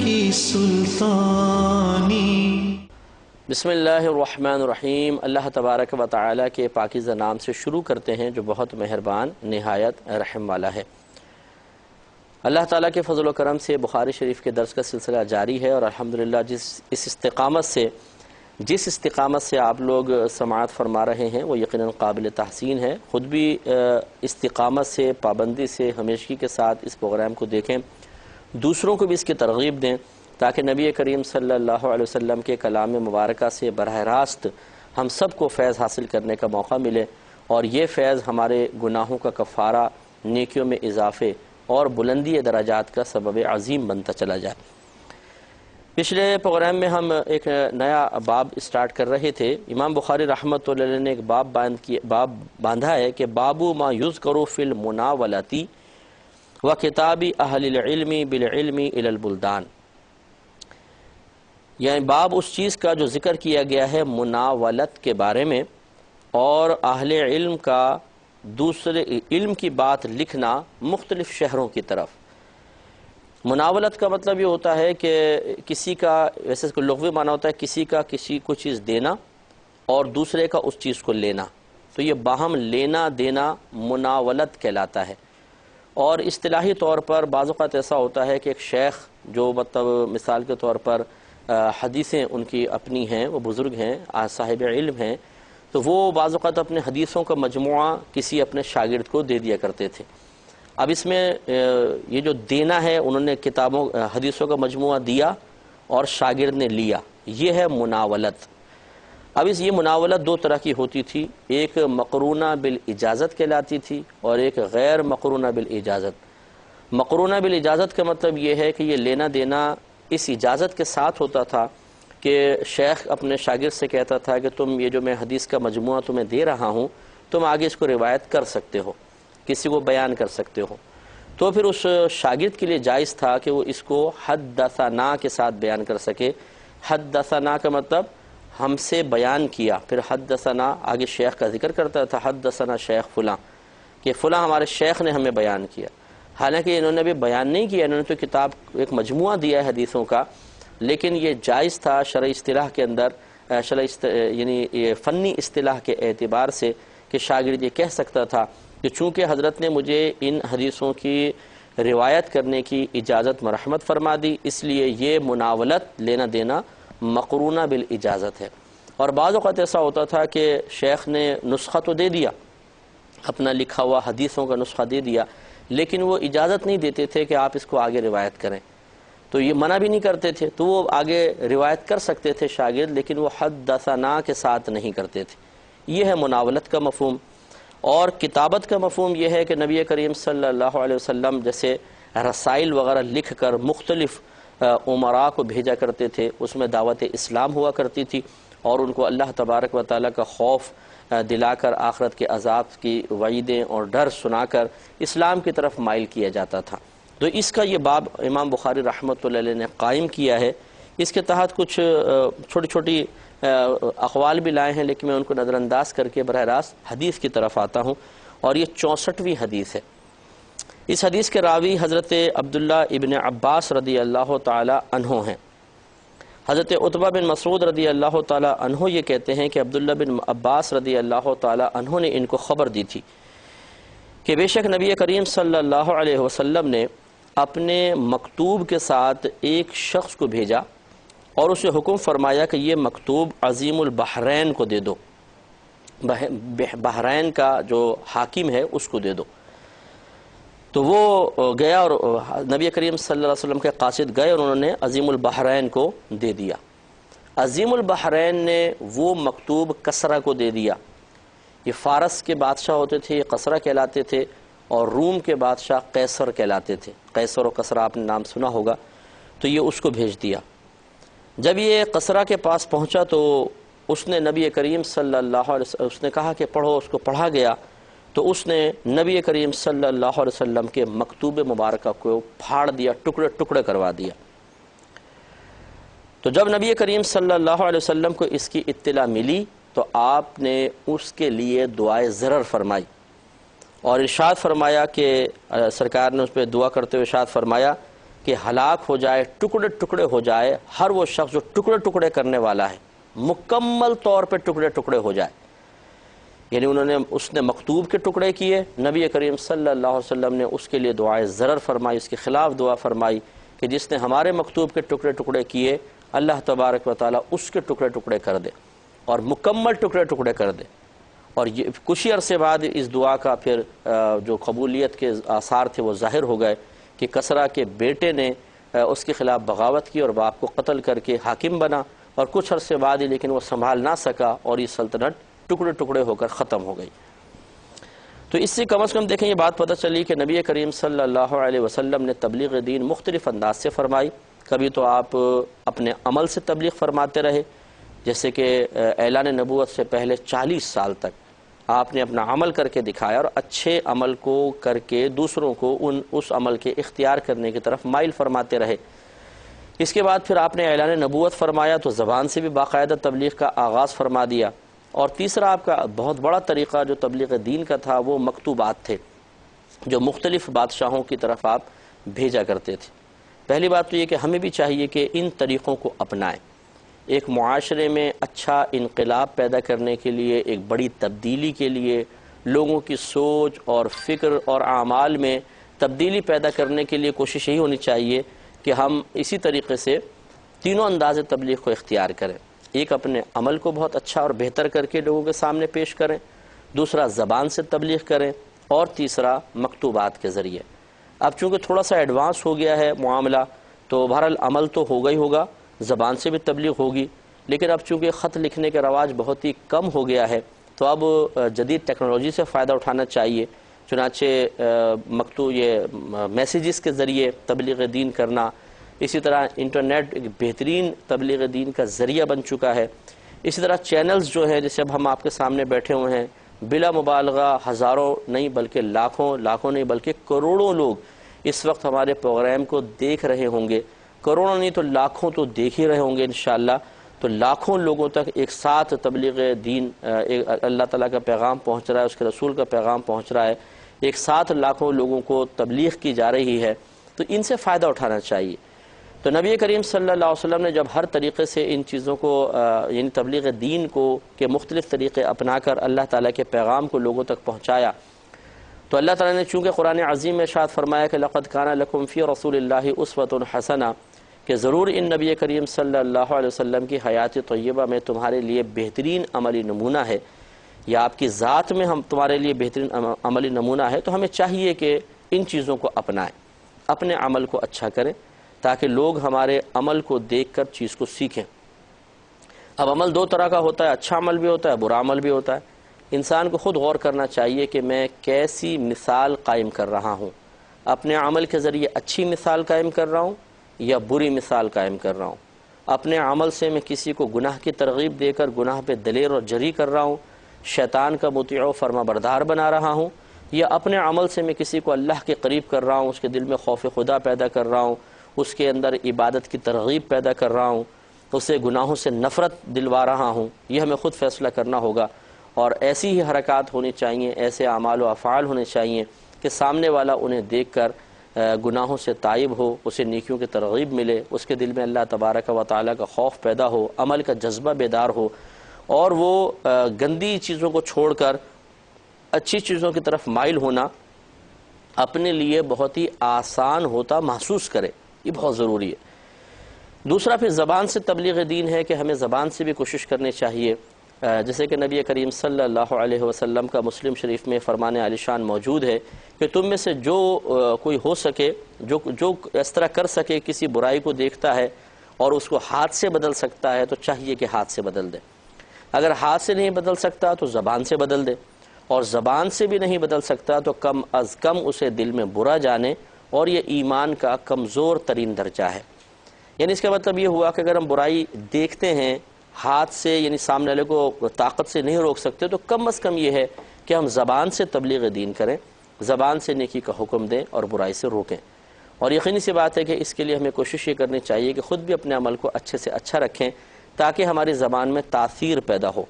کی سلطانی۔ بسم اللہ الرحمن الرحیم۔ اللہ تبارک و تعالیٰ کے پاکیزہ نام سے شروع کرتے ہیں جو بہت مہربان نہایت رحم والا ہے۔ اللہ تعالیٰ کے فضل و کرم سے بخاری شریف کے درس کا سلسلہ جاری ہے، اور الحمدللہ جس استقامت سے آپ لوگ سماعت فرما رہے ہیں وہ یقیناً قابل تحسین ہے۔ خود بھی استقامت سے، پابندی سے، ہمیشگی کے ساتھ اس پروگرام کو دیکھیں، دوسروں کو بھی اس کی ترغیب دیں تاکہ نبی کریم صلی اللہ علیہ وسلم کے کلام مبارکہ سے براہ راست ہم سب کو فیض حاصل کرنے کا موقع ملے، اور یہ فیض ہمارے گناہوں کا کفارہ، نیکیوں میں اضافے اور بلندی درجات کا سبب عظیم بنتا چلا جائے۔ پچھلے پروگرام میں ہم ایک نیا باب اسٹارٹ کر رہے تھے۔ امام بخاری رحمۃ اللہ علیہ نے ایک باب باندھا ہے کہ باب ما یذکر فی المناولۃ و کتاب اہل العلم بالعلم الی البلدان، یعنی باب اس چیز کا جو ذکر کیا گیا ہے مناولت کے بارے میں، اور اہل علم کا دوسرے علم کی بات لکھنا مختلف شہروں کی طرف۔ مناولت کا مطلب یہ ہوتا ہے کہ کسی کا، ویسے لغوی معنی ہوتا ہے کسی کا کسی کو چیز دینا اور دوسرے کا اس چیز کو لینا، تو یہ باہم لینا دینا مناولت کہلاتا ہے۔ اور اصطلاحی طور پر بعض اوقات ایسا ہوتا ہے کہ ایک شیخ جو مطلب مثال کے طور پر حدیثیں ان کی اپنی ہیں، وہ بزرگ ہیں، صاحب علم ہیں، تو وہ بعض اوقات اپنے حدیثوں کا مجموعہ کسی اپنے شاگرد کو دے دیا کرتے تھے۔ اب اس میں یہ جو دینا ہے، انہوں نے حدیثوں کا مجموعہ دیا اور شاگرد نے لیا، یہ ہے مناولت۔ اب یہ مناولت دو طرح کی ہوتی تھی، ایک مقرونہ بالاجازت کہلاتی تھی اور ایک غیر مقرونہ بالاجازت۔ مقرونہ بالاجازت کا مطلب یہ ہے کہ یہ لینا دینا اس اجازت کے ساتھ ہوتا تھا کہ شیخ اپنے شاگرد سے کہتا تھا کہ تم یہ جو میں حدیث کا مجموعہ تمہیں دے رہا ہوں، تم آگے اس کو روایت کر سکتے ہو، کسی کو بیان کر سکتے ہو۔ تو پھر اس شاگرد کے لیے جائز تھا کہ وہ اس کو حدثنا کے ساتھ بیان کر سکے۔ حدثنا کا مطلب ہم سے بیان کیا، پھر حدثنا آگے شیخ کا ذکر کرتا تھا، حدثنا شیخ فلاں، کہ فلاں ہمارے شیخ نے ہمیں بیان کیا۔ حالانکہ انہوں نے بھی بیان نہیں کیا، انہوں نے تو کتاب ایک مجموعہ دیا ہے حدیثوں کا، لیکن یہ جائز تھا شرعی اصطلاح کے اندر، یعنی یہ فنی اصطلاح کے اعتبار سے، کہ شاگرد یہ کہہ سکتا تھا کہ چونکہ حضرت نے مجھے ان حدیثوں کی روایت کرنے کی اجازت مرحمت فرما دی، اس لیے یہ مناولت لینا دینا مقرونہ بالاجازت ہے۔ اور بعض اوقات ایسا ہوتا تھا کہ شیخ نے نسخہ تو دے دیا، اپنا لکھا ہوا حدیثوں کا نسخہ دے دیا، لیکن وہ اجازت نہیں دیتے تھے کہ آپ اس کو آگے روایت کریں، تو یہ منع بھی نہیں کرتے تھے، تو وہ آگے روایت کر سکتے تھے شاگرد، لیکن وہ حدثنا کے ساتھ نہیں کرتے تھے۔ یہ ہے مناولت کا مفہوم۔ اور کتابت کا مفہوم یہ ہے کہ نبی کریم صلی اللہ علیہ وسلم جیسے رسائل وغیرہ لکھ کر مختلف امراء کو بھیجا کرتے تھے، اس میں دعوت اسلام ہوا کرتی تھی، اور ان کو اللہ تبارک و تعالیٰ کا خوف دلا کر آخرت کے عذاب کی وعیدیں اور ڈر سنا کر اسلام کی طرف مائل کیا جاتا تھا۔ تو اس کا یہ باب امام بخاری رحمۃ اللہ علیہ نے قائم کیا ہے۔ اس کے تحت کچھ چھوٹی چھوٹی اقوال بھی لائے ہیں، لیکن میں ان کو نظر انداز کر کے براہ راست حدیث کی طرف آتا ہوں، اور یہ 64ویں حدیث ہے۔ اس حدیث کے راوی حضرت عبداللہ ابن عباس رضی اللہ تعالی عنہ ہیں۔ حضرت عتبہ بن مسعود رضی اللہ تعالی عنہ یہ کہتے ہیں کہ عبداللہ بن عباس رضی اللہ تعالی عنہ نے ان کو خبر دی تھی کہ بے شک نبی کریم صلی اللہ علیہ وسلم نے اپنے مکتوب کے ساتھ ایک شخص کو بھیجا اور اسے حکم فرمایا کہ یہ مکتوب عظیم البحرین کو دے دو، بحرین کا جو حاکم ہے اس کو دے دو۔ تو وہ گیا اور نبی کریم صلی اللہ علیہ وسلم کے قاصد گئے اور انہوں نے عظیم البحرین کو دے دیا۔ عظیم البحرین نے وہ مکتوب کسرا کو دے دیا۔ یہ فارس کے بادشاہ ہوتے تھے، یہ کسرا کہلاتے تھے، اور روم کے بادشاہ قیصر کہلاتے تھے۔ قیصر و کسرا آپ نے نام سنا ہوگا۔ تو یہ اس کو بھیج دیا۔ جب یہ کسرا کے پاس پہنچا تو اس نے نبی کریم صلی اللہ علیہ وسلم، اس نے کہا کہ پڑھو، اس کو پڑھا گیا تو اس نے نبی کریم صلی اللہ علیہ وسلم کے مکتوب مبارکہ کو پھاڑ دیا، ٹکڑے ٹکڑے کروا دیا۔ تو جب نبی کریم صلی اللہ علیہ وسلم کو اس کی اطلاع ملی تو آپ نے اس کے لیے دعائے ضرر فرمائی اور ارشاد فرمایا کہ سرکار نے اس پہ دعا کرتے ہوئے ارشاد فرمایا کہ ہلاک ہو جائے، ٹکڑے ٹکڑے ہو جائے ہر وہ شخص جو ٹکڑے ٹکڑے کرنے والا ہے، مکمل طور پہ ٹکڑے ٹکڑے ہو جائے۔ یعنی اس نے مکتوب کے ٹکڑے کیے، نبی کریم صلی اللہ علیہ وسلم نے اس کے لیے دعائے ضرر فرمائی، اس کے خلاف دعا فرمائی کہ جس نے ہمارے مکتوب کے ٹکڑے ٹکڑے کیے اللہ تبارک و تعالیٰ اس کے ٹکڑے ٹکڑے کر دے اور مکمل ٹکڑے ٹکڑے کر دے۔ اور یہ کچھ ہی عرصے بعد اس دعا کا پھر جو قبولیت کے آثار تھے وہ ظاہر ہو گئے کہ کسرا کے بیٹے نے اس کے خلاف بغاوت کی اور باپ کو قتل کر کے حاکم بنا، اور کچھ عرصے بعد ہی لیکن وہ سنبھال نہ سکا اور یہ سلطنت ٹکڑے ٹکڑے ہو کر ختم ہو گئی۔ تو اس سے کم از کم دیکھیں یہ بات پتہ چلی کہ نبی کریم صلی اللہ علیہ وسلم نے تبلیغ دین مختلف انداز سے فرمائی۔ کبھی تو آپ اپنے عمل سے تبلیغ فرماتے رہے، جیسے کہ اعلان نبوت سے پہلے 40 سال تک آپ نے اپنا عمل کر کے دکھایا اور اچھے عمل کو کر کے دوسروں کو اس عمل کے اختیار کرنے کی طرف مائل فرماتے رہے۔ اس کے بعد پھر آپ نے اعلان نبوت فرمایا تو زبان سے بھی باقاعدہ تبلیغ کا آغاز فرما دیا۔ اور تیسرا آپ کا بہت بڑا طریقہ جو تبلیغ دین کا تھا وہ مکتوبات تھے جو مختلف بادشاہوں کی طرف آپ بھیجا کرتے تھے۔ پہلی بات تو یہ کہ ہمیں بھی چاہیے کہ ان طریقوں کو اپنائیں۔ ایک معاشرے میں اچھا انقلاب پیدا کرنے کے لیے، ایک بڑی تبدیلی کے لیے، لوگوں کی سوچ اور فکر اور اعمال میں تبدیلی پیدا کرنے کے لیے کوشش یہی ہونی چاہیے کہ ہم اسی طریقے سے تینوں انداز تبلیغ کو اختیار کریں۔ ایک اپنے عمل کو بہت اچھا اور بہتر کر کے لوگوں کے سامنے پیش کریں، دوسرا زبان سے تبلیغ کریں، اور تیسرا مکتوبات کے ذریعے۔ اب چونکہ تھوڑا سا ایڈوانس ہو گیا ہے معاملہ تو بہرحال عمل تو ہوگا ہی ہوگا، زبان سے بھی تبلیغ ہوگی، لیکن اب چونکہ خط لکھنے کا رواج بہت ہی کم ہو گیا ہے تو اب جدید ٹیکنالوجی سے فائدہ اٹھانا چاہیے۔ چنانچہ میسیجز کے ذریعے تبلیغ دین کرنا، اسی طرح انٹرنیٹ ایک بہترین تبلیغ دین کا ذریعہ بن چکا ہے۔ اسی طرح چینلز جو ہیں جیسے اب ہم آپ کے سامنے بیٹھے ہوئے ہیں، بلا مبالغہ ہزاروں نہیں بلکہ لاکھوں نہیں بلکہ کروڑوں لوگ اس وقت ہمارے پروگرام کو دیکھ رہے ہوں گے، کروڑوں نہیں تو لاکھوں تو دیکھ ہی رہے ہوں گے انشاءاللہ۔ تو لاکھوں لوگوں تک ایک ساتھ تبلیغ دین، اللہ تعالیٰ کا پیغام پہنچ رہا ہے، اس کے رسول کا پیغام پہنچ رہا ہے، ایک ساتھ لاکھوں لوگوں کو تبلیغ کی جا رہی ہے، تو ان سے فائدہ اٹھانا چاہیے۔ تو نبی کریم صلی اللہ علیہ وسلم نے جب ہر طریقے سے ان چیزوں کو یعنی تبلیغ دین کو کے مختلف طریقے اپنا کر اللہ تعالیٰ کے پیغام کو لوگوں تک پہنچایا، تو اللہ تعالیٰ نے چونکہ قرآن عظیم میں ارشاد فرمایا کہ لقد کان لکم فی رسول اللہ اسوۃ حسنہ، کہ ضرور ان نبی کریم صلی اللہ علیہ وسلم کی حیات طیبہ میں تمہارے لیے بہترین عملی نمونہ ہے، یا آپ کی ذات میں ہم تمہارے لیے بہترین عملی نمونہ ہے۔ تو ہمیں چاہیے کہ ان چیزوں کو اپنائیں، اپنے عمل کو اچھا کریں تاکہ لوگ ہمارے عمل کو دیکھ کر چیز کو سیکھیں۔ اب عمل دو طرح کا ہوتا ہے، اچھا عمل بھی ہوتا ہے، برا عمل بھی ہوتا ہے۔ انسان کو خود غور کرنا چاہیے کہ میں کیسی مثال قائم کر رہا ہوں، اپنے عمل کے ذریعے اچھی مثال قائم کر رہا ہوں یا بری مثال قائم کر رہا ہوں۔ اپنے عمل سے میں کسی کو گناہ کی ترغیب دے کر گناہ پہ دلیر اور جری کر رہا ہوں، شیطان کا مطیع و فرما بردار بنا رہا ہوں، یا اپنے عمل سے میں کسی کو اللہ کے قریب کر رہا ہوں، اس کے دل میں خوف خدا پیدا کر رہا ہوں، اس کے اندر عبادت کی ترغیب پیدا کر رہا ہوں، اسے گناہوں سے نفرت دلوا رہا ہوں۔ یہ ہمیں خود فیصلہ کرنا ہوگا، اور ایسی ہی حرکات ہونی چاہیے، ایسے اعمال و افعال ہونے چاہیے کہ سامنے والا انہیں دیکھ کر گناہوں سے تائب ہو، اسے نیکیوں کی ترغیب ملے، اس کے دل میں اللہ تبارک و تعالیٰ کا خوف پیدا ہو، عمل کا جذبہ بیدار ہو، اور وہ گندی چیزوں کو چھوڑ کر اچھی چیزوں کی طرف مائل ہونا اپنے لیے بہت ہی آسان ہوتا محسوس کرے۔ یہ بہت ضروری ہے۔ دوسرا پھر زبان سے تبلیغ دین ہے کہ ہمیں زبان سے بھی کوشش کرنی چاہیے، جیسے کہ نبی کریم صلی اللہ علیہ وسلم کا مسلم شریف میں فرمان عالی شان موجود ہے کہ تم میں سے جو کوئی ہو سکے، جو اس طرح کر سکے، کسی برائی کو دیکھتا ہے اور اس کو ہاتھ سے بدل سکتا ہے تو چاہیے کہ ہاتھ سے بدل دے۔ اگر ہاتھ سے نہیں بدل سکتا تو زبان سے بدل دے، اور زبان سے بھی نہیں بدل سکتا تو کم از کم اسے دل میں برا جانے، اور یہ ایمان کا کمزور ترین درجہ ہے۔ یعنی اس کا مطلب یہ ہوا کہ اگر ہم برائی دیکھتے ہیں ہاتھ سے، یعنی سامنے والے کو طاقت سے نہیں روک سکتے، تو کم از کم یہ ہے کہ ہم زبان سے تبلیغ دین کریں، زبان سے نیکی کا حکم دیں اور برائی سے روکیں۔ اور یقینی سی بات ہے کہ اس کے لیے ہمیں کوشش یہ کرنی چاہیے کہ خود بھی اپنے عمل کو اچھے سے اچھا رکھیں تاکہ ہماری زبان میں تاثیر پیدا ہو،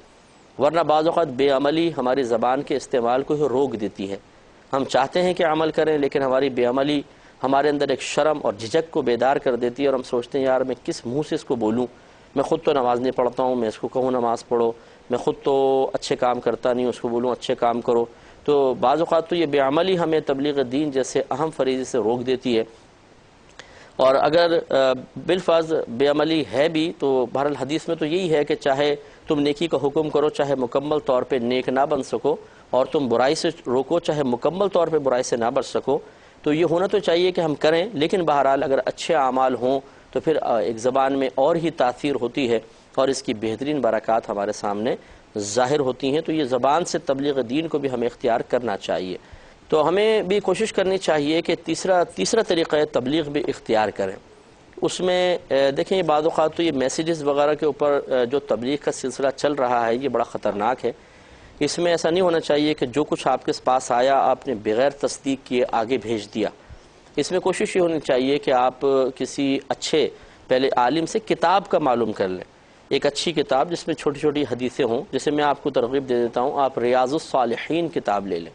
ورنہ بعض اوقات بے عملی ہماری زبان کے استعمال کو ہی روک دیتی ہے۔ ہم چاہتے ہیں کہ عمل کریں لیکن ہماری بے عملی ہمارے اندر ایک شرم اور جھجک کو بیدار کر دیتی ہے، اور ہم سوچتے ہیں یار میں کس منہ سے اس کو بولوں، میں خود تو نماز نہیں پڑھتا ہوں، میں اس کو کہوں نماز پڑھو، میں خود تو اچھے کام کرتا نہیں، اس کو بولوں اچھے کام کرو۔ تو بعض اوقات تو یہ بے عملی ہمیں تبلیغ دین جیسے اہم فریضے سے روک دیتی ہے، اور اگر بالفرض بے عملی ہے بھی تو بہرحال حدیث میں تو یہی ہے کہ چاہے تم نیکی کا حکم کرو، چاہے مکمل طور پہ نیک نہ بن سکو، اور تم برائی سے روکو، چاہے مکمل طور پہ برائی سے نہ بچ سکو۔ تو یہ ہونا تو چاہیے کہ ہم کریں، لیکن بہرحال اگر اچھے اعمال ہوں تو پھر ایک زبان میں اور ہی تاثیر ہوتی ہے، اور اس کی بہترین برکات ہمارے سامنے ظاہر ہوتی ہیں۔ تو یہ زبان سے تبلیغ دین کو بھی ہمیں اختیار کرنا چاہیے۔ تو ہمیں بھی کوشش کرنی چاہیے کہ تیسرا طریقہ تبلیغ بھی اختیار کریں۔ اس میں دیکھیں بعض اوقات تو یہ میسیجز وغیرہ کے اوپر جو تبلیغ کا سلسلہ چل رہا ہے یہ بڑا خطرناک ہے۔ اس میں ایسا نہیں ہونا چاہیے کہ جو کچھ آپ کے پاس آیا آپ نے بغیر تصدیق کیے آگے بھیج دیا۔ اس میں کوشش یہ ہونی چاہیے کہ آپ کسی اچھے پہلے عالم سے کتاب کا معلوم کر لیں، ایک اچھی کتاب جس میں چھوٹی چھوٹی حدیثیں ہوں۔ جیسے میں آپ کو ترغیب دے دیتا ہوں، آپ ریاض الصالحین کتاب لے لیں،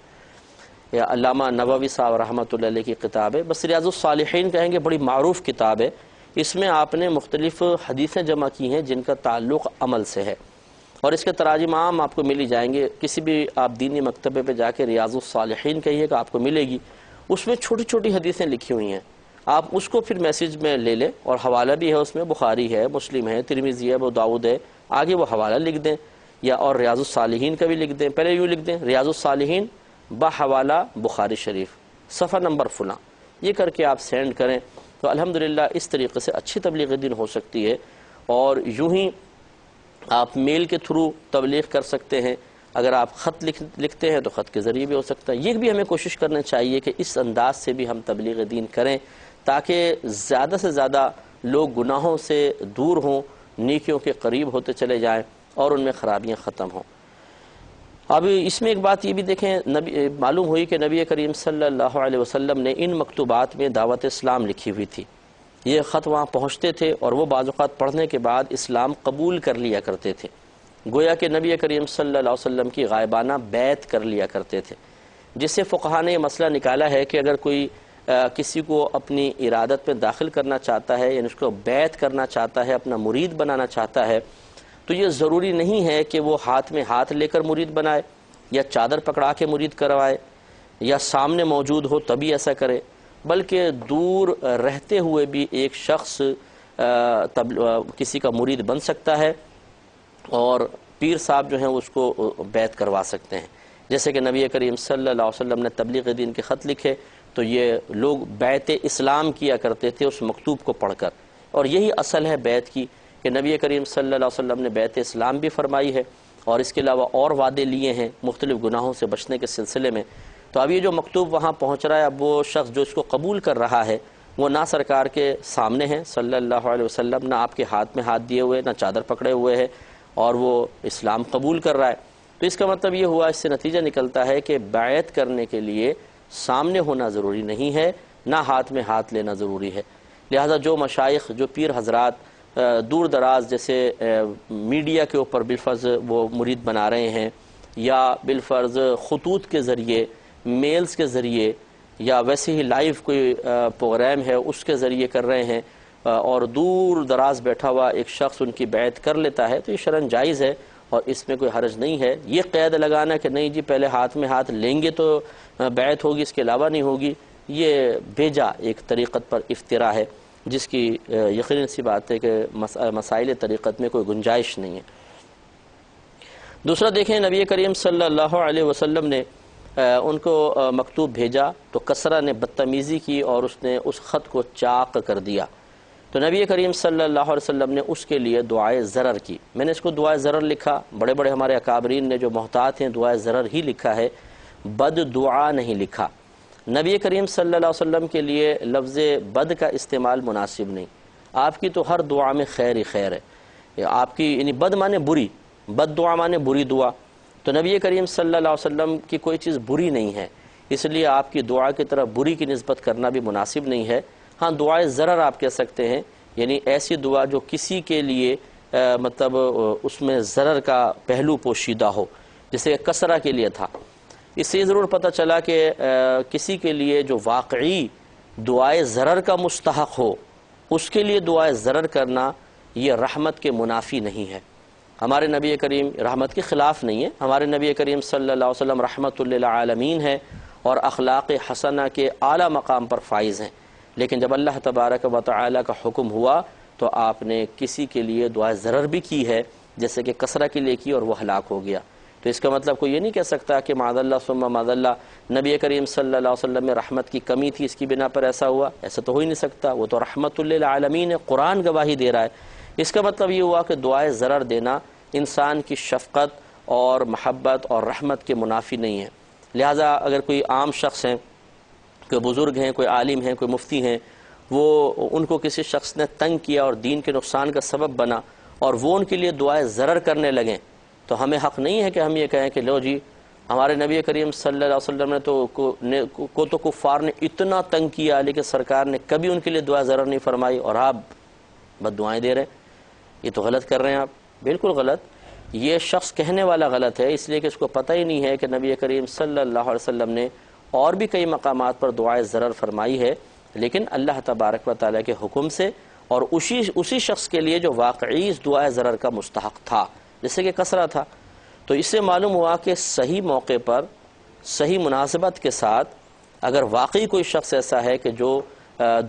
یا علامہ نووی صاحب رحمۃ اللہ علیہ کی کتاب ہے، بس ریاض الصالحین کہیں گے، بڑی معروف کتاب ہے۔ اس میں آپ نے مختلف حدیثیں جمع کی ہیں جن کا تعلق عمل سے ہے، اور اس کے تراجم عام آپ کو مل ہی جائیں گے۔ کسی بھی آپ دینی مکتبے پہ جا کے ریاض الصالحین کہیے کہ آپ کو ملے گی، اس میں چھوٹی چھوٹی حدیثیں لکھی ہوئی ہیں۔ آپ اس کو پھر میسیج میں لے لیں، اور حوالہ بھی ہے اس میں، بخاری ہے، مسلم ہے، ترمذی ہے، ابو داؤد ہے، آگے وہ حوالہ لکھ دیں، یا اور ریاض الصالحین کا بھی لکھ دیں۔ پہلے یوں لکھ دیں ریاض الصالحین بحوالہ بخاری شریف، صفحہ نمبر فلاں، یہ کر کے آپ سینڈ کریں تو الحمدللہ اس طریقے سے اچھی تبلیغ دین ہو سکتی ہے۔ اور یوں ہی آپ میل کے تھرو تبلیغ کر سکتے ہیں، اگر آپ خط لکھتے ہیں تو خط کے ذریعے بھی ہو سکتا ہے۔ یہ بھی ہمیں کوشش کرنا چاہیے کہ اس انداز سے بھی ہم تبلیغ دین کریں تاکہ زیادہ سے زیادہ لوگ گناہوں سے دور ہوں، نیکیوں کے قریب ہوتے چلے جائیں، اور ان میں خرابیاں ختم ہوں۔ اب اس میں ایک بات یہ بھی دیکھیں، معلوم ہوئی کہ نبی کریم صلی اللہ علیہ وسلم نے ان مکتوبات میں دعوت اسلام لکھی ہوئی تھی۔ یہ خط وہاں پہنچتے تھے، اور وہ بعض اوقات پڑھنے کے بعد اسلام قبول کر لیا کرتے تھے، گویا کہ نبی کریم صلی اللہ علیہ وسلم کی غائبانہ بیعت کر لیا کرتے تھے، جس سے فقہاء نے یہ مسئلہ نکالا ہے کہ اگر کوئی کسی کو اپنی ارادت میں داخل کرنا چاہتا ہے، یعنی اس کو بیعت کرنا چاہتا ہے، اپنا مرید بنانا چاہتا ہے، تو یہ ضروری نہیں ہے کہ وہ ہاتھ میں ہاتھ لے کر مرید بنائے، یا چادر پکڑا کے مرید کروائے، یا سامنے موجود ہو تبھی ایسا کرے، بلکہ دور رہتے ہوئے بھی ایک شخص کسی کا مرید بن سکتا ہے، اور پیر صاحب جو ہیں اس کو بیعت کروا سکتے ہیں۔ جیسے کہ نبی کریم صلی اللہ علیہ وسلم نے تبلیغ دین کے خط لکھے تو یہ لوگ بیعت اسلام کیا کرتے تھے اس مکتوب کو پڑھ کر، اور یہی اصل ہے بیعت کی، کہ نبی کریم صلی اللہ علیہ وسلم نے بیعت اسلام بھی فرمائی ہے، اور اس کے علاوہ اور وعدے لیے ہیں مختلف گناہوں سے بچنے کے سلسلے میں۔ تو اب یہ جو مکتوب وہاں پہنچ رہا ہے، اب وہ شخص جو اس کو قبول کر رہا ہے وہ نہ سرکار کے سامنے ہیں صلی اللہ علیہ وسلم، نہ آپ کے ہاتھ میں ہاتھ دیے ہوئے، نہ چادر پکڑے ہوئے ہے، اور وہ اسلام قبول کر رہا ہے۔ تو اس کا مطلب یہ ہوا، اس سے نتیجہ نکلتا ہے کہ بیعت کرنے کے لیے سامنے ہونا ضروری نہیں ہے، نہ ہاتھ میں ہاتھ لینا ضروری ہے۔ لہذا جو مشائخ، جو پیر حضرات دور دراز جیسے میڈیا کے اوپر بالفرض وہ مرید بنا رہے ہیں، یا بالفرض خطوط کے ذریعے، میلز کے ذریعے، یا ویسے ہی لائیو کوئی پروگرام ہے اس کے ذریعے کر رہے ہیں، اور دور دراز بیٹھا ہوا ایک شخص ان کی بیعت کر لیتا ہے، تو یہ شرعاً جائز ہے اور اس میں کوئی حرج نہیں ہے۔ یہ قید لگانا کہ نہیں جی پہلے ہاتھ میں ہاتھ لیں گے تو بیعت ہوگی، اس کے علاوہ نہیں ہوگی، یہ بیجا ایک طریقت پر افتراء ہے، جس کی یقیناً سی بات ہے کہ مسائل طریقت میں کوئی گنجائش نہیں ہے۔ دوسرا دیکھیں، نبی کریم صلی اللہ علیہ وسلم نے ان کو مکتوب بھیجا تو کسرہ نے بدتمیزی کی اور اس نے اس خط کو چاق کر دیا، تو نبی کریم صلی اللہ علیہ وسلم نے اس کے لیے دعائے ضرر کی۔ میں نے اس کو دعائے ضرر لکھا، بڑے بڑے ہمارے اکابرین نے جو محتاط ہیں دعائے ضرر ہی لکھا ہے، بد دعا نہیں لکھا۔ نبی کریم صلی اللہ علیہ وسلم کے لیے لفظ بد کا استعمال مناسب نہیں۔ آپ کی تو ہر دعا میں خیر ہی خیر ہے، آپ کی یعنی بد مانے بری، بد دعا مانے بری دعا، تو نبی کریم صلی اللہ علیہ وسلم کی کوئی چیز بری نہیں ہے، اس لیے آپ کی دعا کی طرف بری کی نسبت کرنا بھی مناسب نہیں ہے۔ ہاں دعائے ضرر آپ کہہ سکتے ہیں، یعنی ایسی دعا جو کسی کے لیے مطلب اس میں ضرر کا پہلو پوشیدہ ہو، جیسے کسرہ کے لیے تھا۔ اس سے ضرور پتہ چلا کہ کسی کے لیے جو واقعی دعائے ضرر کا مستحق ہو اس کے لیے دعائے ضرر کرنا یہ رحمت کے منافی نہیں ہے۔ ہمارے نبی کریم رحمت کے خلاف نہیں ہے، ہمارے نبی کریم صلی اللہ علیہ وسلم رحمت للعالمین ہے اور اخلاق حسنہ کے اعلیٰ مقام پر فائز ہیں، لیکن جب اللہ تبارک و تعالی کا حکم ہوا تو آپ نے کسی کے لیے دعائے ضرر بھی کی ہے، جیسے کہ کسرہ کے لیے کی اور وہ ہلاک ہو گیا۔ تو اس کا مطلب کوئی یہ نہیں کہہ سکتا کہ معاذ اللہ ثم معاذ اللہ نبی کریم صلی اللہ علیہ وسلم میں رحمت کی کمی تھی اس کی بنا پر ایسا ہوا، ایسا تو ہو ہی نہیں سکتا، وہ تو رحمت للعالمین ہے، قرآن گواہی دے رہا ہے۔ اس کا مطلب یہ ہوا کہ دعائے ضرر دینا انسان کی شفقت اور محبت اور رحمت کے منافی نہیں ہے۔ لہٰذا اگر کوئی عام شخص ہیں، کوئی بزرگ ہیں، کوئی عالم ہیں، کوئی مفتی ہیں، وہ ان کو کسی شخص نے تنگ کیا اور دین کے نقصان کا سبب بنا اور وہ ان کے لیے دعائے ضرر کرنے لگیں، تو ہمیں حق نہیں ہے کہ ہم یہ کہیں کہ لو جی ہمارے نبی کریم صلی اللہ علیہ وسلم نے تو کفار نے اتنا تنگ کیا لیکن سرکار نے کبھی ان کے لیے دعا ضرر نہیں فرمائی اور آپ بد دعائیں دے رہے ہیں، یہ تو غلط کر رہے ہیں آپ، بالکل غلط۔ یہ شخص کہنے والا غلط ہے اس لیے کہ اس کو پتہ ہی نہیں ہے کہ نبی کریم صلی اللہ علیہ وسلم نے اور بھی کئی مقامات پر دعائے ضرر فرمائی ہے، لیکن اللہ تبارک و تعالیٰ کے حکم سے اور اسی شخص کے لیے جو واقعی اس دعائے ضرر کا مستحق تھا، جیسے کہ کسرہ تھا۔ تو اس سے معلوم ہوا کہ صحیح موقع پر صحیح مناسبت کے ساتھ اگر واقعی کوئی شخص ایسا ہے کہ جو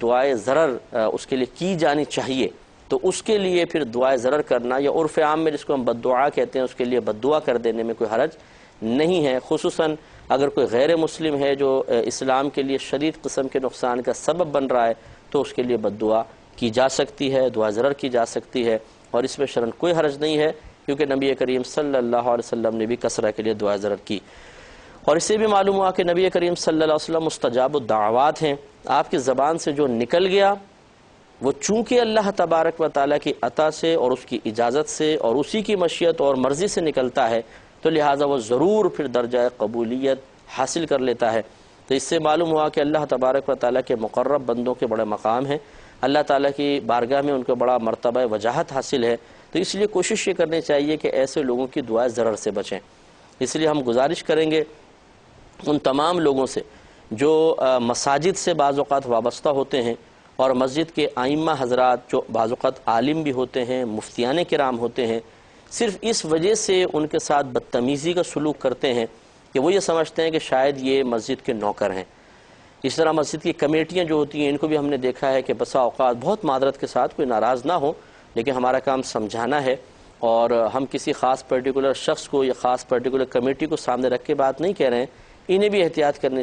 دعائے ضرر اس کے لیے کی جانی چاہیے تو اس کے لیے پھر دعائے ضرر کرنا یا عرف عام میں جس کو ہم بد دعا کہتے ہیں اس کے لیے بد دعا کر دینے میں کوئی حرج نہیں ہے، خصوصاً اگر کوئی غیر مسلم ہے جو اسلام کے لیے شدید قسم کے نقصان کا سبب بن رہا ہے تو اس کے لیے بد دعا کی جا سکتی ہے، دعا ضرر کی جا سکتی ہے، اور اس میں شرعاً کوئی حرج نہیں ہے کیونکہ نبی کریم صلی اللہ علیہ وسلم نے بھی کسرہ کے لیے دعا ضرر کی۔ اور اس سے بھی معلوم ہوا کہ نبی کریم صلی اللہ علیہ وسلم مستجاب الدعوات ہیں، آپ کی زبان سے جو نکل گیا وہ چونکہ اللہ تبارک و تعالیٰ کی عطا سے اور اس کی اجازت سے اور اسی کی مشیت اور مرضی سے نکلتا ہے تو لہٰذا وہ ضرور پھر درجہ قبولیت حاصل کر لیتا ہے۔ تو اس سے معلوم ہوا کہ اللہ تبارک و تعالیٰ کے مقرب بندوں کے بڑے مقام ہیں، اللہ تعالیٰ کی بارگاہ میں ان کو بڑا مرتبہ وجاہت حاصل ہے، تو اس لیے کوشش یہ کرنی چاہیے کہ ایسے لوگوں کی دعائیں ضرر سے بچیں۔ اس لیے ہم گزارش کریں گے ان تمام لوگوں سے جو مساجد سے بعض اوقات وابستہ ہوتے ہیں اور مسجد کے ائمہ حضرات جو بعض اوقات عالم بھی ہوتے ہیں، مفتیان کرام ہوتے ہیں، صرف اس وجہ سے ان کے ساتھ بدتمیزی کا سلوک کرتے ہیں کہ وہ یہ سمجھتے ہیں کہ شاید یہ مسجد کے نوکر ہیں۔ اس طرح مسجد کی کمیٹیاں جو ہوتی ہیں ان کو بھی ہم نے دیکھا ہے کہ بسا اوقات بہت معذرت کے ساتھ، کوئی ناراض نہ ہو لیکن ہمارا کام سمجھانا ہے اور ہم کسی خاص پرٹیکولر شخص کو یا خاص پرٹیکولر کمیٹی کو سامنے رکھ کے بات نہیں کہہ رہے ہیں، انہیں بھی احتیاط کرنے